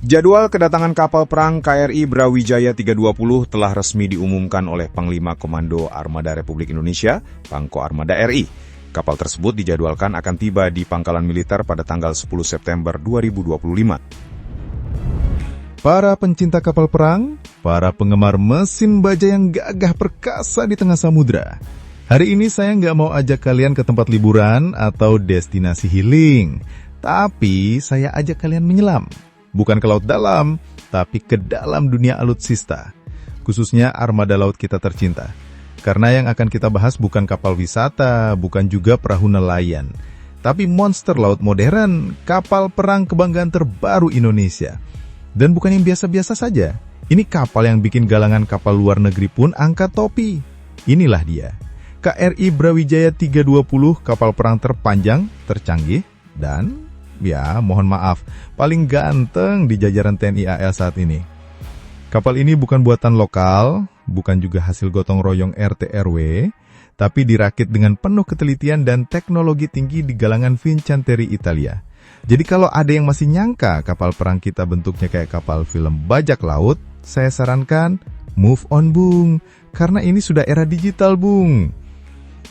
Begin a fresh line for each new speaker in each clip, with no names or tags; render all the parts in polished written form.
Jadwal kedatangan kapal perang KRI Brawijaya 320 telah resmi diumumkan oleh Panglima Komando Armada Republik Indonesia, Pangko Armada RI. Kapal tersebut dijadwalkan akan tiba di pangkalan militer pada tanggal 10 September 2025.
Para pencinta kapal perang, para penggemar mesin baja yang gagah perkasa di tengah samudra. Hari ini saya nggak mau ajak kalian ke tempat liburan atau destinasi healing, tapi saya ajak kalian menyelam. Bukan ke laut dalam, tapi ke dalam dunia alutsista, khususnya armada laut kita tercinta. Karena yang akan kita bahas bukan kapal wisata, bukan juga perahu nelayan, tapi monster laut modern, kapal perang kebanggaan terbaru Indonesia. Dan bukan yang biasa-biasa saja, ini kapal yang bikin galangan kapal luar negeri pun angkat topi. Inilah dia, KRI Brawijaya 320, kapal perang terpanjang, tercanggih, dan ya, mohon maaf, paling ganteng di jajaran TNI AL saat ini. Kapal ini bukan buatan lokal, bukan juga hasil gotong royong RT RW, tapi dirakit dengan penuh ketelitian dan teknologi tinggi di galangan Fincantieri Italia. Jadi kalau ada yang masih nyangka kapal perang kita bentuknya kayak kapal film bajak laut, saya sarankan move on, Bung, karena ini sudah era digital, Bung.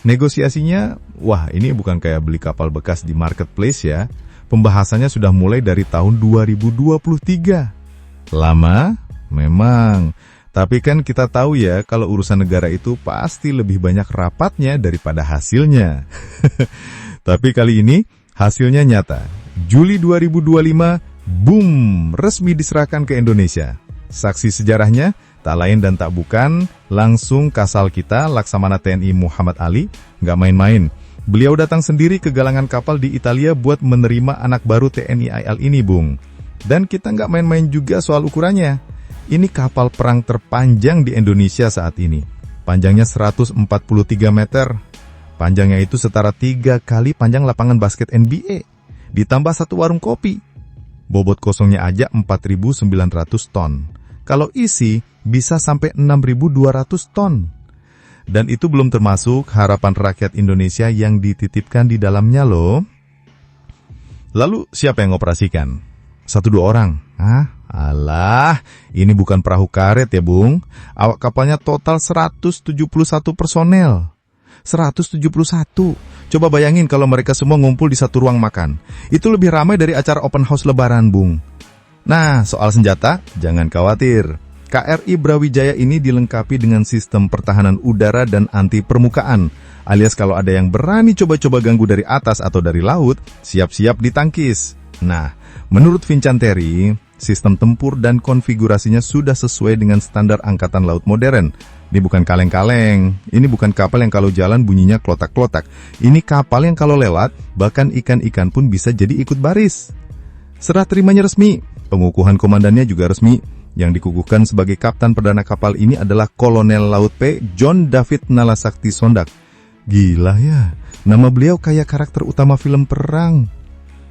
Negosiasinya, wah ini bukan kayak beli kapal bekas di marketplace ya. Pembahasannya sudah mulai dari tahun 2023. Lama? Memang. Tapi kan kita tahu ya, kalau urusan negara itu pasti lebih banyak rapatnya daripada hasilnya. Tapi kali ini, hasilnya nyata. Juli 2025, boom, resmi diserahkan ke Indonesia. Saksi sejarahnya, tak lain dan tak bukan, langsung kasal kita, Laksamana TNI Muhammad Ali, nggak main-main. Beliau datang sendiri ke galangan kapal di Italia buat menerima anak baru TNI AL ini, Bung. Dan kita nggak main-main juga soal ukurannya. Ini kapal perang terpanjang di Indonesia saat ini. Panjangnya 143 meter. Panjangnya itu setara 3 kali panjang lapangan basket NBA. Ditambah 1 warung kopi. Bobot kosongnya aja 4.900 ton. Kalau isi, bisa sampai 6.200 ton. Dan itu belum termasuk harapan rakyat Indonesia yang dititipkan di dalamnya loh. Lalu siapa yang operasikan? 1-2 orang? Alah, ini bukan perahu karet ya, Bung. Awak kapalnya total 171 personel. 171. Coba bayangin kalau mereka semua ngumpul di satu ruang makan. Itu lebih ramai dari acara open house lebaran, Bung. Nah, soal senjata, jangan khawatir. KRI Brawijaya ini dilengkapi dengan sistem pertahanan udara dan anti permukaan, alias kalau ada yang berani coba-coba ganggu dari atas atau dari laut, siap-siap ditangkis. Nah, menurut Fincantieri, sistem tempur dan konfigurasinya sudah sesuai dengan standar angkatan laut modern. Ini bukan kaleng-kaleng, ini bukan kapal yang kalau jalan bunyinya klotak-klotak. Ini kapal yang kalau lewat, bahkan ikan-ikan pun bisa jadi ikut baris. Serah terimanya resmi, pengukuhan komandannya juga resmi. Yang dikukuhkan sebagai kapten perdana kapal ini adalah Kolonel Laut P. John David Nalasakti Sondak. Gila ya, nama beliau kayak karakter utama film perang.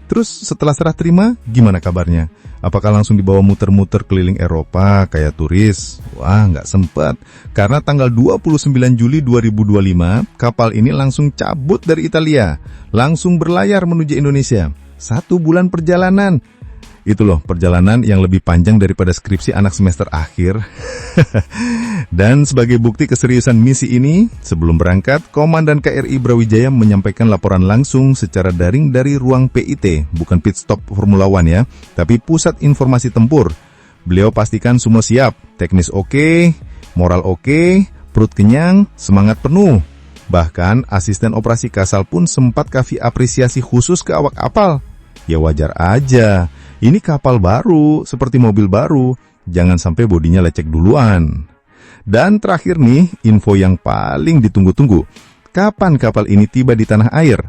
Terus setelah serah terima, gimana kabarnya? Apakah langsung dibawa muter-muter keliling Eropa kayak turis? Wah, nggak sempat. Karena tanggal 29 Juli 2025, kapal ini langsung cabut dari Italia. Langsung berlayar menuju Indonesia. 1 bulan perjalanan. Itu loh, perjalanan yang lebih panjang daripada skripsi anak semester akhir. Dan sebagai bukti keseriusan misi ini, sebelum berangkat, Komandan KRI Brawijaya menyampaikan laporan langsung secara daring dari ruang PIT, bukan pit stop Formula One ya, tapi Pusat Informasi Tempur. Beliau pastikan semua siap, teknis oke, moral oke, perut kenyang, semangat penuh. Bahkan asisten operasi Kasal pun sempat kasih apresiasi khusus ke awak kapal. Ya wajar aja. Ini kapal baru, seperti mobil baru, jangan sampai bodinya lecek duluan. Dan terakhir nih, info yang paling ditunggu-tunggu. Kapan kapal ini tiba di tanah air?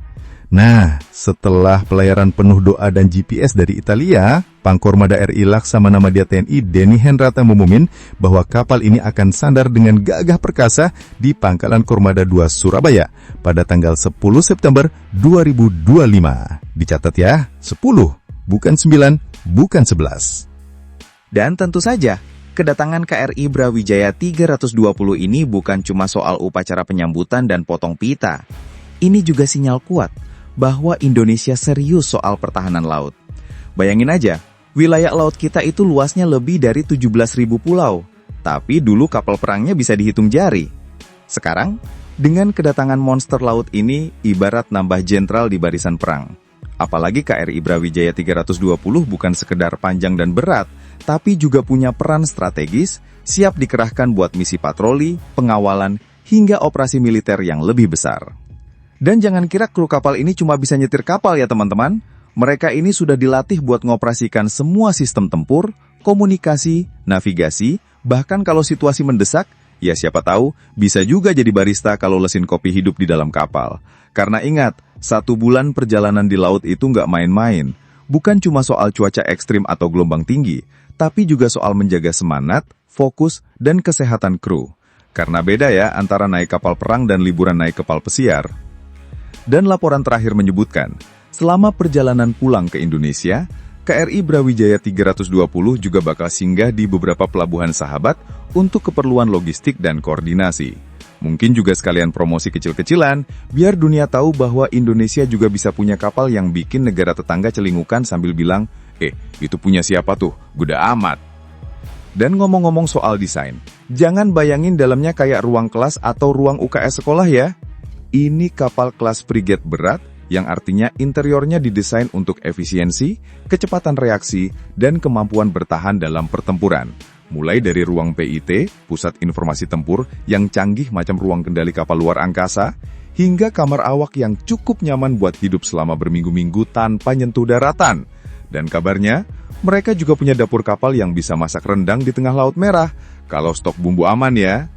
Nah, setelah pelayaran penuh doa dan GPS dari Italia, Pangkormada RI Laksamana Madya TNI Denny Henrata mengumumin bahwa kapal ini akan sandar dengan gagah perkasa di Pangkalan Kormada 2 Surabaya pada tanggal 10 September 2025. Dicatat ya, 10. Bukan 9, bukan 11.
Dan tentu saja, kedatangan KRI Brawijaya 320 ini bukan cuma soal upacara penyambutan dan potong pita. Ini juga sinyal kuat bahwa Indonesia serius soal pertahanan laut. Bayangin aja, Wilayah laut kita itu luasnya lebih dari 17.000 pulau, tapi dulu kapal perangnya bisa dihitung jari. Sekarang, dengan kedatangan monster laut ini, ibarat nambah jenderal di barisan perang. Apalagi KRI Brawijaya 320 bukan sekedar panjang dan berat, tapi juga punya peran strategis, siap dikerahkan buat misi patroli, pengawalan, hingga operasi militer yang lebih besar. Dan jangan kira kru kapal ini cuma bisa nyetir kapal ya teman-teman. Mereka ini sudah dilatih buat ngoperasikan semua sistem tempur, komunikasi, navigasi, bahkan kalau situasi mendesak, ya siapa tahu bisa juga jadi barista kalau lesin kopi hidup di dalam kapal. Karena ingat, 1 bulan perjalanan di laut itu nggak main-main. Bukan cuma soal cuaca ekstrim atau gelombang tinggi, tapi juga soal menjaga semangat, fokus, dan kesehatan kru. Karena beda ya antara naik kapal perang dan liburan naik kapal pesiar. Dan laporan terakhir menyebutkan, selama perjalanan pulang ke Indonesia, KRI Brawijaya 320 juga bakal singgah di beberapa pelabuhan sahabat untuk keperluan logistik dan koordinasi. Mungkin juga sekalian promosi kecil-kecilan, biar dunia tahu bahwa Indonesia juga bisa punya kapal yang bikin negara tetangga celingukan sambil bilang, itu punya siapa tuh, guda amat. Dan ngomong-ngomong soal desain, jangan bayangin dalamnya kayak ruang kelas atau ruang UKS sekolah ya. Ini kapal kelas frigate berat, yang artinya interiornya didesain untuk efisiensi, kecepatan reaksi, dan kemampuan bertahan dalam pertempuran. Mulai dari ruang PIT, Pusat Informasi Tempur, yang canggih macam ruang kendali kapal luar angkasa, hingga kamar awak yang cukup nyaman buat hidup selama berminggu-minggu tanpa nyentuh daratan. Dan kabarnya, mereka juga punya dapur kapal yang bisa masak rendang di tengah Laut Merah, kalau stok bumbu aman ya.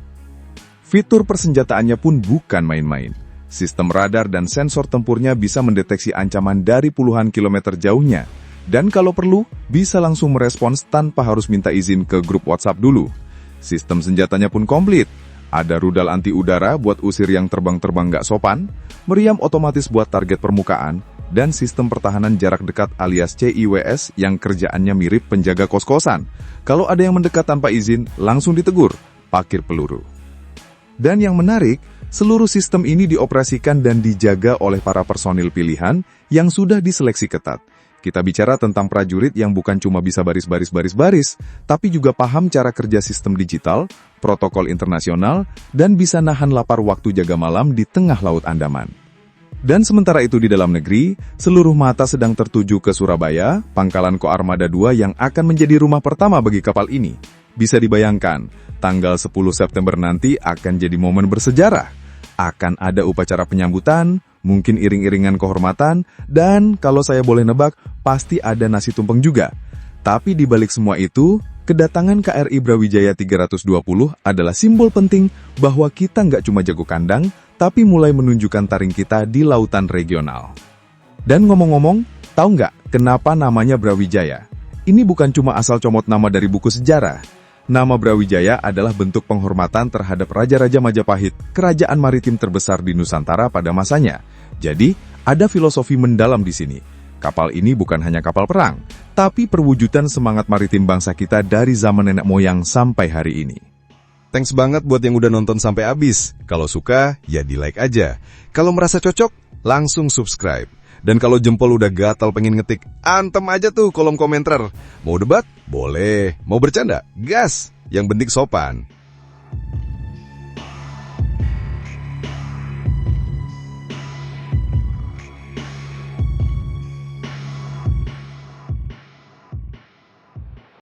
Fitur persenjataannya pun bukan main-main. Sistem radar dan sensor tempurnya bisa mendeteksi ancaman dari puluhan kilometer jauhnya. Dan kalau perlu, bisa langsung merespons tanpa harus minta izin ke grup WhatsApp dulu. Sistem senjatanya pun komplit. Ada rudal anti udara buat usir yang terbang-terbang nggak sopan, meriam otomatis buat target permukaan, dan sistem pertahanan jarak dekat alias CIWS yang kerjaannya mirip penjaga kos-kosan. Kalau ada yang mendekat tanpa izin, langsung ditegur, parkir peluru. Dan yang menarik, seluruh sistem ini dioperasikan dan dijaga oleh para personil pilihan yang sudah diseleksi ketat. Kita bicara tentang prajurit yang bukan cuma bisa baris-baris, tapi juga paham cara kerja sistem digital, protokol internasional, dan bisa nahan lapar waktu jaga malam di tengah Laut Andaman. Dan sementara itu di dalam negeri, seluruh mata sedang tertuju ke Surabaya, pangkalan Koarmada 2 yang akan menjadi rumah pertama bagi kapal ini. Bisa dibayangkan, tanggal 10 September nanti akan jadi momen bersejarah. Akan ada upacara penyambutan, mungkin iring-iringan kehormatan, dan kalau saya boleh nebak, pasti ada nasi tumpeng juga. Tapi di balik semua itu, kedatangan KRI Brawijaya 320 adalah simbol penting bahwa kita nggak cuma jago kandang, tapi mulai menunjukkan taring kita di lautan regional. Dan ngomong-ngomong, tahu nggak kenapa namanya Brawijaya? Ini bukan cuma asal comot nama dari buku sejarah. Nama Brawijaya adalah bentuk penghormatan terhadap Raja-Raja Majapahit, kerajaan maritim terbesar di Nusantara pada masanya. Jadi, ada filosofi mendalam di sini. Kapal ini bukan hanya kapal perang, tapi perwujudan semangat maritim bangsa kita dari zaman nenek moyang sampai hari ini.
Thanks banget buat yang udah nonton sampai habis. Kalau suka, ya di-like aja. Kalau merasa cocok, langsung subscribe. Dan kalau jempol udah gatal pengen ngetik, antem aja tuh kolom komentar. Mau debat? Boleh. Mau bercanda? Gas. Yang penting sopan.